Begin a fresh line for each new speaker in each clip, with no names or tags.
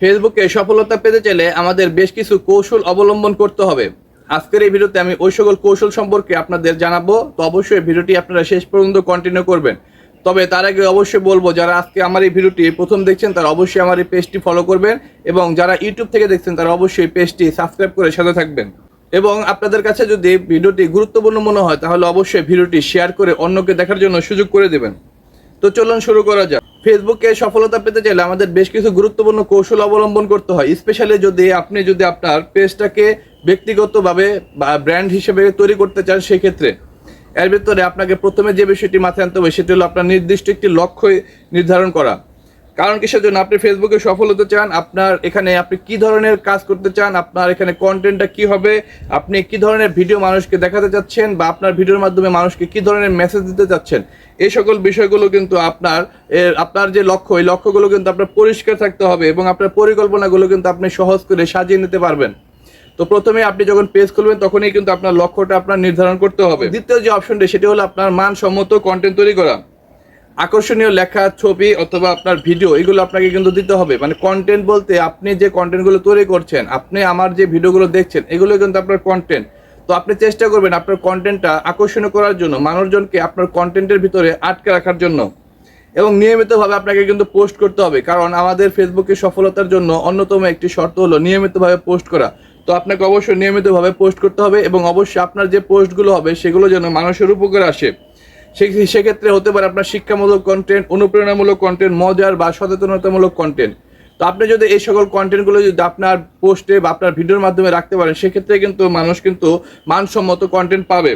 ফেসবুকে সফলতা পেতে চাইলে আমাদের বেশ কিছু কৌশল অবলম্বন করতে হবে। আজকের এই ভিডিওতে আমি ওই সকল কৌশল সম্পর্কে আপনাদের জানাবো। তো অবশ্যই ভিডিওটি আপনারা শেষ পর্যন্ত কন্টিনিউ করবেন। তবে তার আগে অবশ্যই বলবো, যারা আজকে আমার এই ভিডিওটি প্রথম দেখছেন তারা অবশ্যই আমার এই পেজটি ফলো করবেন, এবং যারা ইউটিউব থেকে দেখছেন তারা অবশ্যই পেজটি সাবস্ক্রাইব করে সাথে থাকবেন। এবং আপনাদের কাছে যদি ভিডিওটি গুরুত্বপূর্ণ মনে হয় তাহলে অবশ্যই ভিডিওটি শেয়ার করে অন্যকে দেখার জন্য সুযোগ করে দেবেন। তো চলুন শুরু করা যাক। ফেসবুকে সফলতা পেতে চাইলে আমাদের বেশ কিছু গুরুত্বপূর্ণ কৌশল অবলম্বন করতে হয়, স্পেশালি যদি আপনি আপনার পেজটাকে ব্যক্তিগতভাবে বা ব্র্যান্ড হিসেবে তৈরি করতে চান। সেক্ষেত্রে এর ভিতরে আপনাকে প্রথমে যে বিষয়টি মাথায় আনতে হবে সেটি হলো আপনার নির্দিষ্ট একটি লক্ষ্য নির্ধারণ করা। কারণ কিসের জন্য আপনি ফেসবুকে সফল হতে চান, আপনার এখানে আপনি কি ধরনের কাজ করতে চান, আপনার এখানে কন্টেন্টটা কি হবে, আপনি কি ধরনের ভিডিও মানুষকে দেখাতে চাচ্ছেন, বা আপনার ভিডিওর মাধ্যমে মানুষকে কি ধরনের মেসেজ দিতে চাচ্ছেন, এই সকল বিষয়গুলো কিন্তু আপনার যে লক্ষ্য, এই লক্ষ্যগুলো কিন্তু আপনার পরিষ্কার থাকতে হবে, এবং আপনার পরিকল্পনাগুলো কিন্তু আপনি সহজ করে সাজিয়ে নিতে পারবেন। তো প্রথমে আপনি যখন পেজ খুলবেন তখনই কিন্তু আপনার লক্ষ্যটা আপনার নির্ধারণ করতে হবে। দ্বিতীয় যে অপশনটি সেটি হলো আপনার মানসম্মত কন্টেন্ট তৈরি করা। আকর্ষণীয় লেখা, ছবি অথবা আপনার ভিডিও, এগুলো আপনাকে কিন্তু দিতে হবে। মানে কন্টেন্ট বলতে আপনি যে কন্টেন্টগুলো তৈরি করছেন, আপনি আমার যে ভিডিওগুলো দেখছেন, এগুলো কিন্তু আপনার কন্টেন্ট। তো আপনি চেষ্টা করবেন আপনার কন্টেন্টটা আকর্ষণীয় করার জন্য, মানুষজনকে আপনার কন্টেন্টের ভিতরে আটকে রাখার জন্য, এবং নিয়মিতভাবে আপনাকে কিন্তু পোস্ট করতে হবে। কারণ আমাদের ফেসবুকে সফলতার জন্য অন্যতম একটি শর্ত হলো নিয়মিতভাবে পোস্ট করা। তো আপনাকে অবশ্যই নিয়মিতভাবে পোস্ট করতে হবে, এবং অবশ্যই আপনার যে পোস্টগুলো হবে সেগুলো যেন মানুষের উপকারে আসে। সেক্ষেত্রে হতে পারে আপনার শিক্ষামূলক কন্টেন্ট, অনুপ্রেরণামূলক কন্টেন্ট, মজার বা সচেতনতামূলক কন্টেন্ট। তো আপনি যদি এই সকল কন্টেন্টগুলো যদি আপনার পোস্টে বা আপনার ভিডিওর মাধ্যমে রাখতে পারেন, সেক্ষেত্রে কিন্তু মানুষ কিন্তু মানসম্মত কন্টেন্ট পাবে।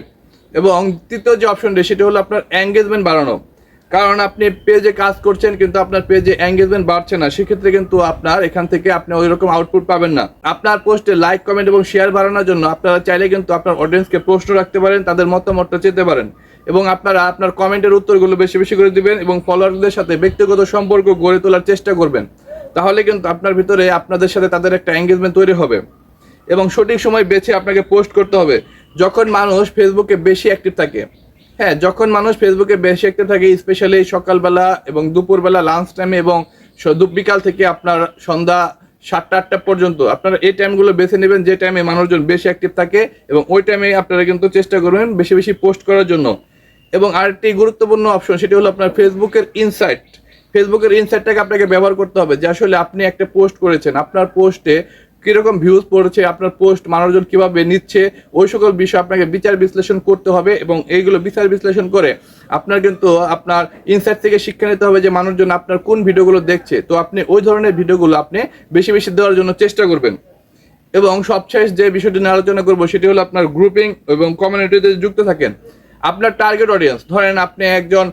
এবং তৃতীয় যে অপশনটি সেটি হলো আপনার এঙ্গেজমেন্ট বাড়ানো। কারণ আপনি পেজে কাজ করছেন কিন্তু আপনার পেজে এঙ্গেজমেন্ট বাড়ছে না, সেক্ষেত্রে কিন্তু আপনার এখান থেকে আপনি ওই রকম আউটপুট পাবেন না। আপনার পোস্টে লাইক, কমেন্ট এবং শেয়ার বাড়ানোর জন্য আপনারা চাইলে কিন্তু আপনার অডিয়েন্সকে প্রশ্ন রাখতে পারেন, তাদের মতামতটা চেতে পারেন, এবং আপনারা আপনার কমেন্টের উত্তরগুলো বেশি বেশি করে দিবেন, এবং ফলোয়ারদের সাথে ব্যক্তিগত সম্পর্ক গড়ে তোলার চেষ্টা করবেন। তাহলে কিন্তু আপনার ভিতরে আপনাদের সাথে তাদের একটা এঙ্গেজমেন্ট তৈরি হবে। এবং সঠিক সময় বেছে আপনাকে পোস্ট করতে হবে, যখন মানুষ ফেসবুকে বেশি অ্যাক্টিভ থাকে। হ্যাঁ, যখন মানুষ ফেসবুকে বেশি অ্যাক্টিভ থাকে, স্পেশালি সকালবেলা এবং দুপুরবেলা, লাঞ্চ টাইমে, এবং বিকাল থেকে আপনার সন্ধ্যা 7টা-8টা পর্যন্ত আপনারা এই টাইমগুলো বেছে নেবেন যে টাইমে মানুষজন বেশি অ্যাক্টিভ থাকে, এবং ওই টাইমে আপনারা কিন্তু চেষ্টা করবেন বেশি বেশি পোস্ট করার জন্য। এবং আরেকটি গুরুত্বপূর্ণ অপশন সেটি হলো আপনার ফেসবুকের ইনসাইট। ফেসবুকের ইনসাইটটাকে আপনাকে ব্যবহার করতে হবে, যে আসলে আপনি একটা পোস্ট করেছেন, আপনার পোস্টে কীরকম ভিউজ পড়ছে, আপনার পোস্ট মানুষজন কীভাবে নিচ্ছে, ওই সকল বিষয় আপনাকে বিচার বিশ্লেষণ করতে হবে। এবং এইগুলো বিচার বিশ্লেষণ করে আপনার কিন্তু আপনার ইনসাইট থেকে শিক্ষা নিতে হবে যে মানুষজন আপনার কোন ভিডিওগুলো দেখছে। তো আপনি ওই ধরনের ভিডিওগুলো আপনি বেশি বেশি দেওয়ার জন্য চেষ্টা করবেন। এবং সবশেষ যে বিষয়টি নিয়ে আলোচনা করবো সেটি হলো আপনার গ্রুপিং এবং কমিউনিটিতে যুক্ত থাকেন। আপনার টার্গেট অডিয়েন্স, ধরেন আপনি একজন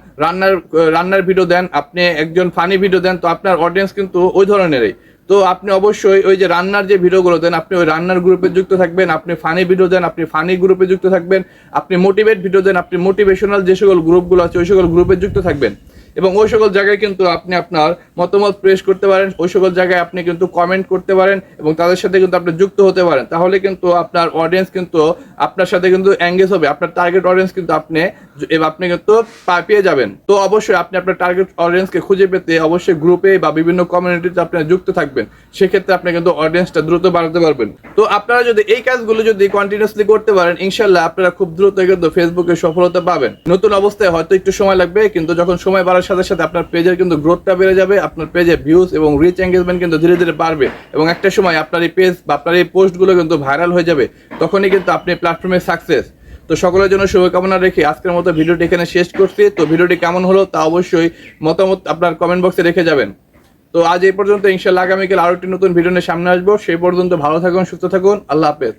রান্নার ভিডিও দেন, আপনি একজন ফানি ভিডিও দেন, তো আপনার অডিয়েন্স কিন্তু ওই ধরনেরই। তো আপনি অবশ্যই ওই যে রান্নার যে ভিডিওগুলো দেন, আপনি ওই রান্নার গ্রুপে যুক্ত থাকবেন। আপনি ফানি ভিডিও দেন, আপনি ফানি গ্রুপে যুক্ত থাকবেন। আপনি মোটিভেট ভিডিও দেন, আপনি মোটিভেশনাল যে সকল গ্রুপগুলো আছে ওই সকল গ্রুপে যুক্ত থাকবেন। এবং ওই সকল জায়গায় কিন্তু আপনি আপনার মতামত প্রেস করতে পারেন, ওই সকল জায়গায় আপনি কিন্তু কমেন্ট করতে পারেন, এবং তাদের সাথে কিন্তু আপনি যুক্ত হতে পারেন। তাহলে কিন্তু আপনার অডিয়েন্স কিন্তু আপনার সাথে কিন্তু এঙ্গেজ হবে, আপনার টার্গেট অডিয়েন্স কিন্তু আপনি কিন্তু পেয়ে যাবেন। তো অবশ্যই আপনি আপনার টার্গেট অডিয়েন্সকে খুঁজে পেতে অবশ্যই গ্রুপে বা বিভিন্ন কমিউনিটিতে আপনি যুক্ত থাকবেন। সেক্ষেত্রে আপনি কিন্তু অডিয়েন্সটা দ্রুত বাড়াতে পারবেন। তো আপনারা যদি এই কাজগুলো যদি কন্টিনিউসলি করতে পারেন, ইনশাল্লাহ আপনারা খুব দ্রুত কিন্তু ফেসবুকে সফলতা পাবেন। নতুন অবস্থায় হয়তো একটু সময় লাগবে, কিন্তু যখন সময় বাড়ার সাথে সাথে আপনার পেজের কিন্তু গ্রোথটা বেড়ে যাবে, আপনার পেজে ভিউজ এবং রিচ এঙ্গেজমেন্ট কিন্তু ধীরে ধীরে বাড়বে, এবং একটা সময় আপনার এই পেজ বা আপনার এই পোস্টগুলো কিন্তু ভাইরাল হয়ে যাবে। তখনই কিন্তু আপনি প্ল্যাটফর্মে সাকসেস। তো সকলের জন্য শুভকামনা রেখে আজকের মতো ভিডিওটি এখানে শেষ করছি। তো ভিডিওটি কেমন হলো তা অবশ্যই মতামত আপনার কমেন্ট বক্সে রেখে যাবেন। তো আজ এই পর্যন্ত, ইনশাআল্লাহ আগামীকাল আরো একটি নতুন ভিডিও নিয়ে সামনে আসবো। সেই পর্যন্ত ভালো থাকুন, সুস্থ থাকুন, আল্লাহ হাফেজ।